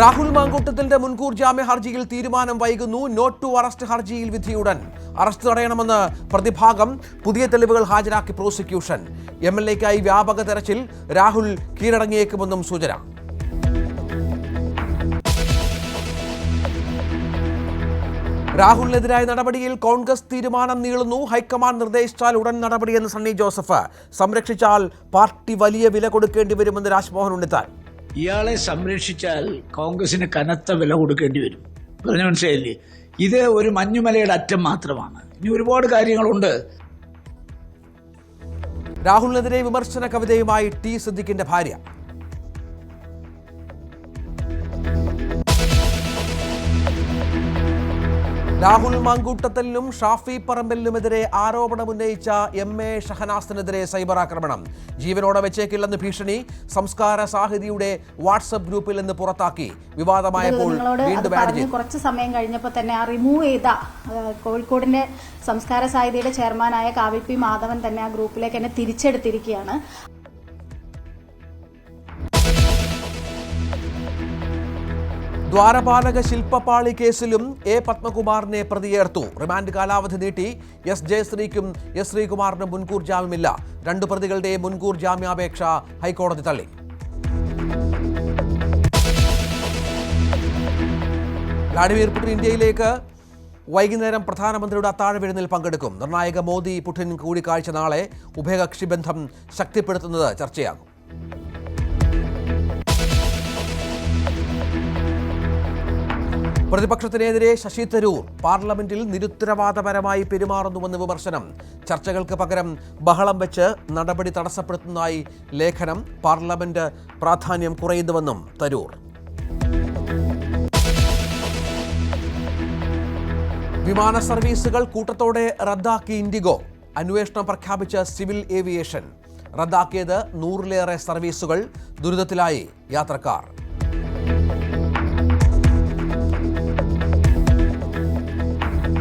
രാഹുൽ മാങ്കൂട്ടത്തിന്റെ മുൻകൂർ ജാമ്യ ഹർജിയിൽ തീരുമാനം വൈകുന്നു. നോട്ട് ടു അറസ്റ്റ് ഹർജിയിൽ വിധിയുടൻ. അറസ്റ്റ് തടയണമെന്ന് പ്രതിഭാഗം. പുതിയ തെളിവുകൾ ഹാജരാക്കി പ്രോസിക്യൂഷൻ. എംഎൽഎക്കായി വ്യാപക തെരച്ചിൽ. രാഹുൽ കീഴടങ്ങിയേക്കുമെന്നും സൂചന. രാഹുലിനെതിരായ നടപടിയിൽ കോൺഗ്രസ് തീരുമാനം നീളുന്നു. ഹൈക്കമാൻഡ് നിർദ്ദേശിച്ചാൽ ഉടൻ നടപടിയെന്ന് സണ്ണി ജോസഫ്. സംരക്ഷിച്ചാൽ പാർട്ടി വലിയ വില കൊടുക്കേണ്ടി വരുമെന്ന് രാജ്മോഹൻ ഉണ്ണിത്താൻ. ഇയാളെ സംരക്ഷിച്ചാൽ കോൺഗ്രസിന് കനത്ത വില കൊടുക്കേണ്ടി വരും. പറഞ്ഞു മനസ്സിലായില്ലേ? ഇത് ഒരു മഞ്ഞുമലയുടെ അറ്റം മാത്രമാണ്. ഇനി ഒരുപാട് കാര്യങ്ങളുണ്ട്. രാഹുലിനെതിരെ വിമർശന കവിതയുമായി ടി സിദ്ദിഖിന്റെ ഭാര്യ. രാഹുൽ മാങ്കൂട്ടത്തലിനും ഷാഫി പറമ്പലിനുമെതിരെ ആരോപണമുന്നയിച്ച എം.എ. ഷഹനാസിനെതിരെ സൈബർ ആക്രമണം. ജീവനോടെ വെച്ചേക്കില്ലെന്ന് ഭീഷണി. സംസ്കാര സാഹിതിയുടെ വാട്സ്ആപ്പ് ഗ്രൂപ്പിൽ നിന്ന് പുറത്താക്കി. വിവാദമായപ്പോൾ വീണ്ടും ആഡ് ചെയ്തു. കുറച്ച് സമയം കഴിഞ്ഞപ്പോൾ തന്നെ റിമൂവ് ചെയ്ത കോഴിക്കോടിന്റെ സംസ്കാര സാഹിതിയുടെ ചെയർമാനായ കാവിൽ പി മാധവൻ തന്നെ ആ ഗ്രൂപ്പിലേക്ക് എന്നെ തിരിച്ചെടുത്തിരിക്കുകയാണ്. ദ്വാരപാലക ശില്പപാളി കേസിലും എ പത്മകുമാറിനെ പ്രതിയേർത്തു. റിമാൻഡ് കാലാവധി നീട്ടി. എസ് ജയശ്രീക്കും എസ് ശ്രീകുമാറിനും മുൻകൂർ ജാമ്യമില്ല. രണ്ടു പ്രതികളുടെ മുൻകൂർ ജാമ്യാപേക്ഷ ഹൈക്കോടതി തള്ളി. വ്ളാഡിമിർ പുടിൻ ഇന്ത്യയിലേക്ക് വൈകുന്നേരം പ്രധാനമന്ത്രിയുടെ അത്താഴവിരുന്നിൽ പങ്കെടുക്കും. നിർണായക മോദി പുടിൻ കൂടിക്കാഴ്ച നാളെ. ഉഭയകക്ഷി ബന്ധം ശക്തിപ്പെടുത്തുന്നത് ചർച്ചയാകും. പ്രതിപക്ഷത്തിനെതിരെ ശശി തരൂർ. പാർലമെന്റിൽ നിരുത്തരവാദപരമായി പെരുമാറുന്നുവെന്ന് വിമർശനം. ചർച്ചകൾക്ക് പകരം ബഹളം വെച്ച് നടപടി തടസ്സപ്പെടുത്തുന്നതായി ലേഖനം. പാർലമെന്റ് പ്രാധാന്യം കുറയുന്നുവെന്നും തരൂർ. വിമാന സർവീസുകൾ കൂട്ടത്തോടെ റദ്ദാക്കി ഇൻഡിഗോ. അന്വേഷണം പ്രഖ്യാപിച്ച സിവിൽ ഏവിയേഷൻ. റദ്ദാക്കിയത് 100-ലേറെ സർവീസുകൾ. ദുരിതത്തിലായി യാത്രക്കാർ.